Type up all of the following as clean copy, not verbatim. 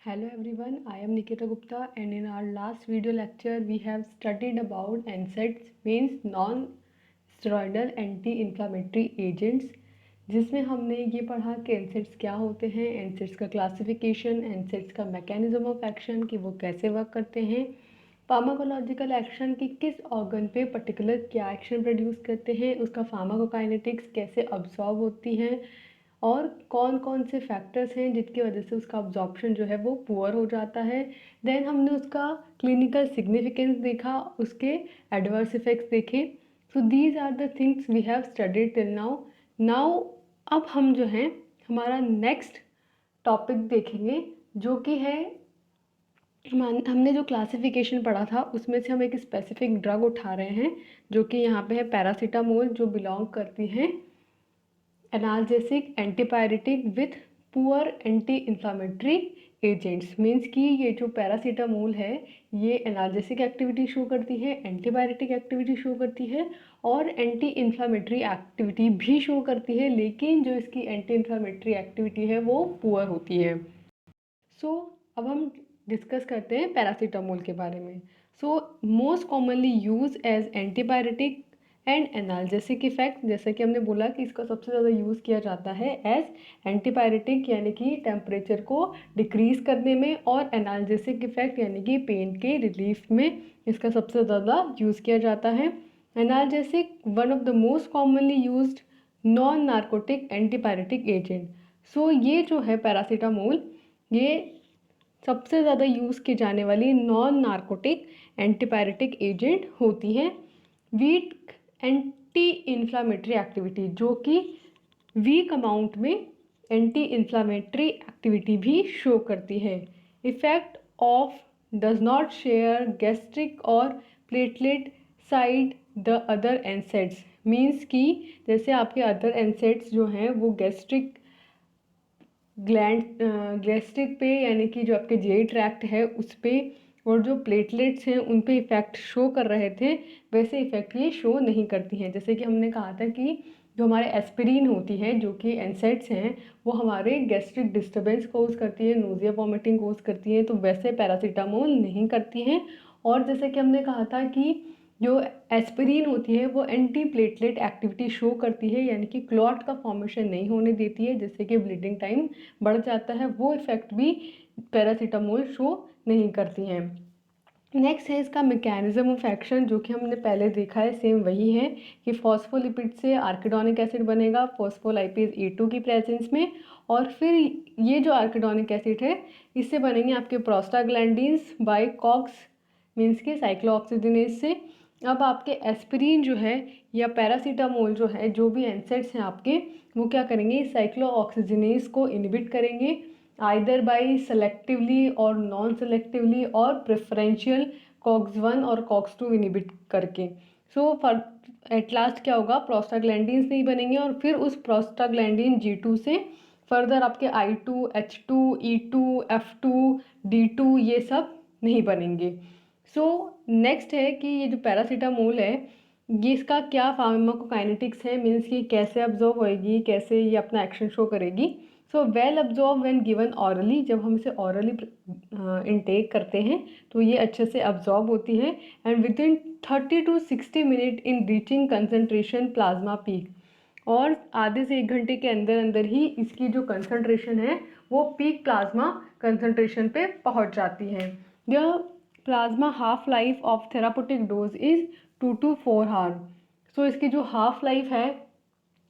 Hello everyone, I am Nikita Gupta and in our last video lecture we have studied about NSAIDs means non-steroidal anti-inflammatory agents जिसमें हमने ये पढ़ा कि NSAIDs क्या होते हैं, NSAIDs का क्लासिफिकेशन, NSAIDs का मैकेनिज्म ऑफ एक्शन कि वो कैसे वर्क करते हैं, फार्माकोलॉजिकल एक्शन की किस ऑर्गन पे पर्टिकुलर क्या एक्शन प्रोड्यूस करते हैं, उसका फार्माकोकाइनेटिक्स कैसे अब्जॉर्ब होती हैं और कौन कौन से फैक्टर्स हैं जिनकी वजह से उसका अब्जॉर्प्शन जो है वो पुअर हो जाता है। देन हमने उसका क्लिनिकल सिग्निफिकेंस देखा, उसके एडवर्स इफेक्ट्स देखे। So these are the things we have studied till now अब हम जो हैं हमारा नेक्स्ट टॉपिक देखेंगे जो कि है हमने जो क्लासिफिकेशन पढ़ा था उसमें से हम एक स्पेसिफिक ड्रग उठा रहे हैं जो कि यहाँ पे है पैरासीटामोल, जो बिलोंग करती हैं analgesic antipyretic with poor anti inflammatory agents. Means कि ये जो पैरासीटामोल है ये एनाल्जेसिक एक्टिविटी शो करती है, एंटीबायोटिक एक्टिविटी शो करती है और एंटी इन्फ्लामेटरी एक्टिविटी भी शो करती है, लेकिन जो इसकी एंटी इन्फ्लामेटरी एक्टिविटी है वो पुअर होती है। अब हम डिस्कस करते हैं पैरासीटामोल के बारे में। Most commonly use as antibiotic and analgesic effect, जैसे कि हमने बोला कि इसका सबसे ज़्यादा यूज़ किया जाता है एज एंटीबायोटिक यानी कि टेम्परेचर को डिक्रीज़ करने में, और एनाल्जेसिक इफेक्ट यानी कि पेन के रिलीफ में इसका सबसे ज़्यादा यूज़ किया जाता है। Analgesic one of the most commonly used non narcotic antibiotic agent. ये जो है पैरासीटामोल ये सबसे ज़्यादा यूज़ की जाने वाली नॉन नार्कोटिक एंटीपायरेटिक एजेंट होती हैं। वीक एंटी इन्फ्लामेटरी एक्टिविटी, जो कि वीक अमाउंट में एंटी इन्फ्लामेटरी एक्टिविटी भी शो करती है। Effect of does not share gastric और platelet side the other NSAIDs. Means कि जैसे आपके अदर एनसेड्स जो हैं वो गैस्ट्रिक गैस्ट्रिक पे यानी कि जो आपके जीआई ट्रैक्ट है उस पर और जो प्लेटलेट्स हैं उन पे इफ़ेक्ट शो कर रहे थे, वैसे इफ़ेक्ट ये शो नहीं करती हैं। जैसे कि हमने कहा था कि जो हमारे एस्पिरिन होती है जो कि एनसेड्स हैं वो हमारे गैस्ट्रिक डिस्टर्बेंस कोज करती है, नोजिया वॉमिटिंग कोज करती है, तो वैसे पैरासीटामोल नहीं करती हैं। और जैसे कि हमने कहा था कि जो एस्पिरिन होती है वो एंटी प्लेटलेट एक्टिविटी शो करती है, यानी कि क्लॉट का फॉर्मेशन नहीं होने देती है, जिससे कि ब्लीडिंग टाइम बढ़ जाता है। वो इफ़ेक्ट भी पैरासीटामोल शो नहीं करती हैं। नेक्स्ट है इसका मैकेनिज्म ऑफ एक्शन, जो कि हमने पहले देखा है, सेम वही है कि फॉस्फोलिपिड से आर्किडोनिक एसिड बनेगा फॉस्फोलाइपेज E2 की प्रेजेंस में, और फिर ये जो आर्किडोनिक एसिड है इससे बनेंगे आपके प्रोस्टाग्लैंडिन्स बाय कॉक्स मीन्स के साइक्लोऑक्सीजिनेज से। अब आपके एस्पिरिन जो है या पैरासीटामोल जो है, जो भी एनसेड्स हैं आपके, वो क्या करेंगे, साइक्लोऑक्सीजिनेज को इनहिबिट करेंगे आइदर बाय सेलेक्टिवली और नॉन सेलेक्टिवली और प्रेफरेंशियल COX-1 और COX-2 इनहिबिट करके। फॉर एट लास्ट क्या होगा, प्रोस्टाग्लैंडिन्स नहीं बनेंगे और फिर उस प्रोस्टाग्लैंडिन G2 से फर्दर आपके I2, H2, E2, F2, D2 ये सब नहीं बनेंगे। नेक्स्ट है कि ये जो पैरासीटामोल है ये इसका क्या फार्माकोकाइनेटिक्स है, मीन्स कि कैसे अब्जॉर्ब होएगी, कैसे ये अपना एक्शन शो करेगी। Well absorb when given hourly, जब हम इसे ऑरली इनटेक करते हैं तो ये अच्छे से अब्जॉर्ब होती है and with in 30 to 60 minute in reaching concentration plasma peak, और आधे से 1 घंटे के अंदर अंदर ही इसकी जो कंसनट्रेशन है वो पीक प्लाज्मा कंसनट्रेशन पे पहुंच जाती है। यह plasma half life of therapeutic dose is 2 to 4 hour. इसकी जो हाफ लाइफ है,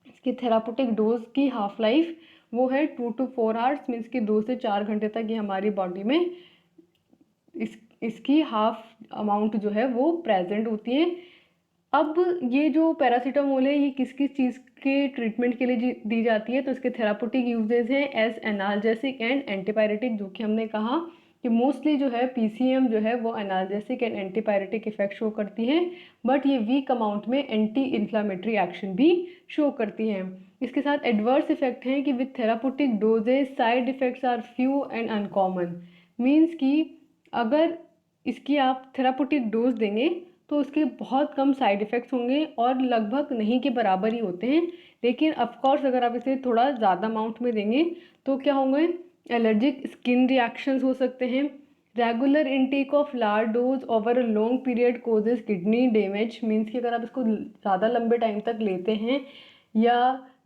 इसकी थेरापेटिक डोज की हाफ लाइफ वो है 2 to 4 आवर्स, मीन्स कि 2 से 4 घंटे तक ये हमारी बॉडी में इसकी हाफ अमाउंट जो है वो प्रेजेंट होती है। अब ये जो पैरासीटामोल है ये किस किस चीज़ के ट्रीटमेंट के लिए दी जाती है, तो इसके थेरापेटिक यूजेज हैं एज एनाल्जेसिक एंड एंटीपायरेटिक, जो कि हमने कहा कि मोस्टली जो है PCM जो है वो analgesic and antipyretic effect show करती हैं, बट ये वीक अमाउंट में एंटी इन्फ्लामेटरी एक्शन भी शो करती हैं। इसके साथ एडवर्स इफेक्ट हैं कि with therapeutic doses side effects are few and uncommon. Means कि अगर इसकी आप थेरापेटिक डोज देंगे तो उसके बहुत कम साइड इफ़ेक्ट्स होंगे और लगभग नहीं के बराबर ही होते हैं। लेकिन ऑफकोर्स अगर आप इसे थोड़ा ज़्यादा अमाउंट में देंगे तो क्या होंगे, एलर्जिक स्किन रिएक्शंस हो सकते हैं। Regular intake of large dose over a long period causes kidney damage, means कि अगर आप इसको ज़्यादा लंबे टाइम तक लेते हैं या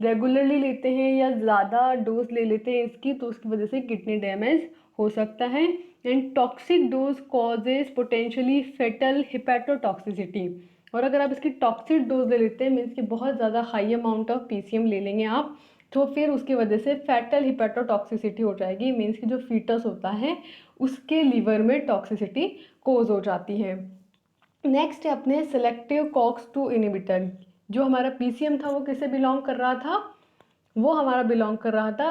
रेगुलरली लेते हैं या ज़्यादा डोज ले लेते हैं इसकी, तो उसकी वजह से किडनी डैमेज हो सकता है। And toxic dose causes potentially fatal hepatotoxicity, और अगर आप इसकी टॉक्सिक डोज ले लेते हैं, मीन्स कि बहुत ज़्यादा हाई अमाउंट ऑफ पीसीएम ले लेंगे आप, तो फिर उसकी वजह से फैटल हिपैटोटॉक्सिसिटी हो जाएगी, मीन्स कि जो फीटस होता है उसके लीवर में टॉक्सिसिटी कोज हो जाती है। नेक्स्ट है अपने सेलेक्टिव कॉक्स-2 इनहिबिटर। जो हमारा पीसीएम था वो किससे बिलोंग कर रहा था? वो हमारा बिलोंग कर रहा था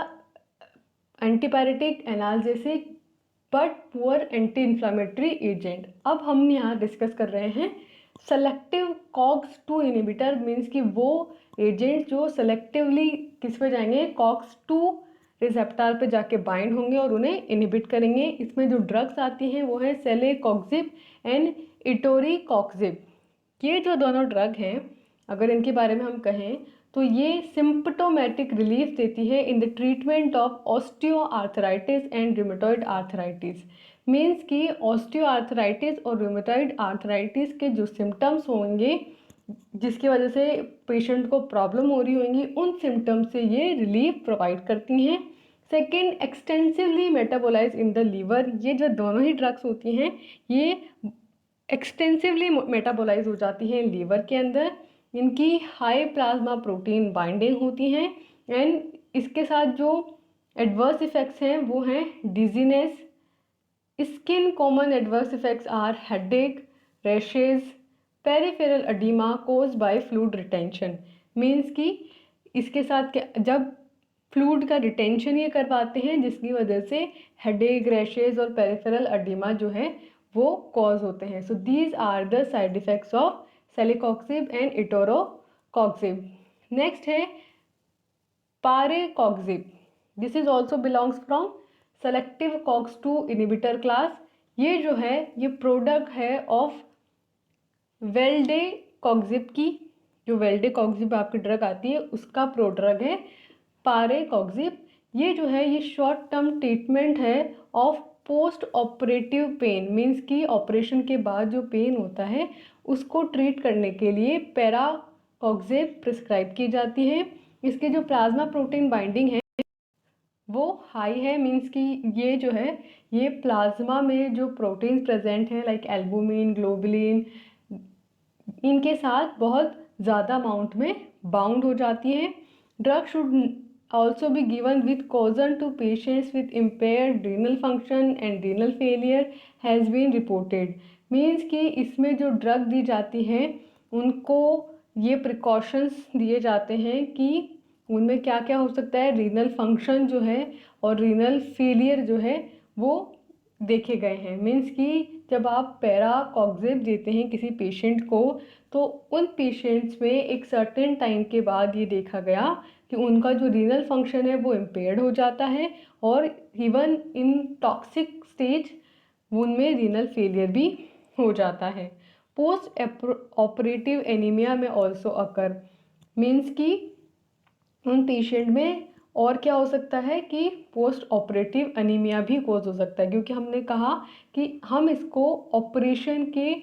antipyretic, analgesic but poor anti inflammatory agent. अब हम यहाँ डिस्कस कर रहे हैं सेलेक्टिव कॉक्स-2 इनहिबिटर, मीन्स कि वो एजेंट जो सेलेक्टिवली किस पे जाएंगे, कॉक्स-2 रिसेप्टर पे जाके बाइंड होंगे और उन्हें इनहिबिट करेंगे। इसमें जो ड्रग्स आती हैं वो है सेलेकॉक्सिब एंड इटोरीकॉक्सिब। ये जो दोनों ड्रग हैं, अगर इनके बारे में हम कहें तो ये सिम्पटोमेटिक रिलीफ देती है in the treatment of osteoarthritis and rheumatoid arthritis. Means कि ऑस्टियोआर्थराइटिस और रूमेटॉइड आर्थराइटिस के जो सिम्टम्स होंगे जिसकी वजह से पेशेंट को प्रॉब्लम हो रही होंगी, उन सिम्टम्स से ये रिलीफ प्रोवाइड करती हैं। Second, extensively metabolise in the liver. ये जो दोनों ही ड्रग्स होती हैं ये एक्सटेंसिवली मेटाबोलाइज हो जाती हैं लीवर के अंदर। इनकी हाई प्लाज्मा प्रोटीन बाइंडिंग होती हैं एंड इसके साथ जो एडवर्स इफ़ेक्ट्स हैं वो हैं dizziness, skin. Common adverse effects are headache, rashes, peripheral oedema cause by fluid retention. Means कि इसके साथ जब फ्लूइड का रिटेंशन ये कर पाते हैं जिसकी वजह से हेडेक, रैशेज और पेरिफेरल एडिमा जो है वो कॉज होते हैं। So these are the side effects of celecoxib and etoricoxib. Next है parecoxib. This is also belongs from selective COX two inhibitor class. ये जो है ये प्रोडक्ट है ऑफ वेल्डेकॉक्सिब की। जो वेल्डेकॉक्सिब आपकी ड्रग आती है उसका प्रोड्रग है पारेकॉक्सिब। ये जो है ये शॉर्ट टर्म ट्रीटमेंट है of post operative pain, means कि ऑपरेशन के बाद जो पेन होता है उसको ट्रीट करने के लिए पैराकॉक्सिब प्रिस्क्राइब की जाती है। इसके जो प्लाज्मा प्रोटीन बाइंडिंग है वो हाई है, मीन्स कि ये जो है ये प्लाज्मा में जो प्रोटीन्स प्रेजेंट हैं लाइक एल्बुमिन, ग्लोबुलिन, इनके साथ बहुत ज़्यादा अमाउंट में बाउंड हो जाती हैं। Drug should also be given with caution to patients with impaired renal function and renal failure has been reported। Means कि इसमें जो ड्रग दी जाती है उनको ये प्रिकॉशंस दिए जाते हैं कि उनमें क्या क्या हो सकता है, रीनल फंक्शन जो है और रीनल फेलियर जो है वो देखे गए हैं। मीन्स कि जब आप पैराकॉक्सिब देते हैं किसी पेशेंट को तो उन पेशेंट्स में एक सर्टेन टाइम के बाद ये देखा गया कि उनका जो रीनल फंक्शन है वो इम्पेयर्ड हो जाता है और इवन इन टॉक्सिक स्टेज उनमें रीनल फेलियर भी हो जाता है। पोस्ट ऑपरेटिव एनीमिया में ऑल्सो अकर, मीन्स कि उन पेशेंट में और क्या हो सकता है कि पोस्ट ऑपरेटिव अनीमिया भी कोज हो सकता है, क्योंकि हमने कहा कि हम इसको ऑपरेशन के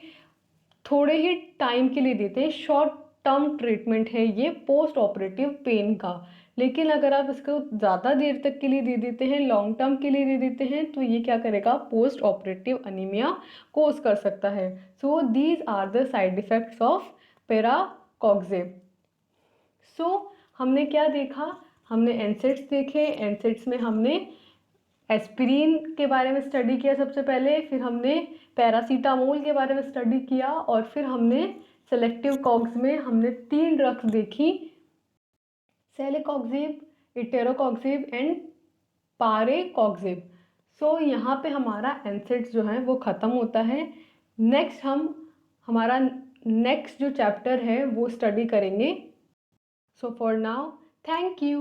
थोड़े ही टाइम के लिए देते हैं, शॉर्ट टर्म ट्रीटमेंट है ये पोस्ट ऑपरेटिव पेन का। लेकिन अगर आप इसको ज़्यादा देर तक के लिए दे देते हैं, लॉन्ग टर्म के लिए दे देते हैं, तो ये क्या करेगा, पोस्ट ऑपरेटिव अनीमिया कोज कर सकता है। So these are the side effects of parecoxib. So हमने क्या देखा, हमने एनसेड्स देखे। एनसेड्स में हमने एस्पिरिन के बारे में स्टडी किया सबसे पहले, फिर हमने पैरासीटामोल के बारे में स्टडी किया और फिर हमने सेलेक्टिव कॉग्स में हमने 3 ड्रग्स देखी, सेलिकॉक्सिब, इटेरोकॉक्सिब एंड पारेकॉक्सिब। सो यहाँ पे हमारा एनसेड्स जो है वो ख़त्म होता है। नेक्स्ट हम हमारा नेक्स्ट जो चैप्टर है वो स्टडी करेंगे। So for now, thank you.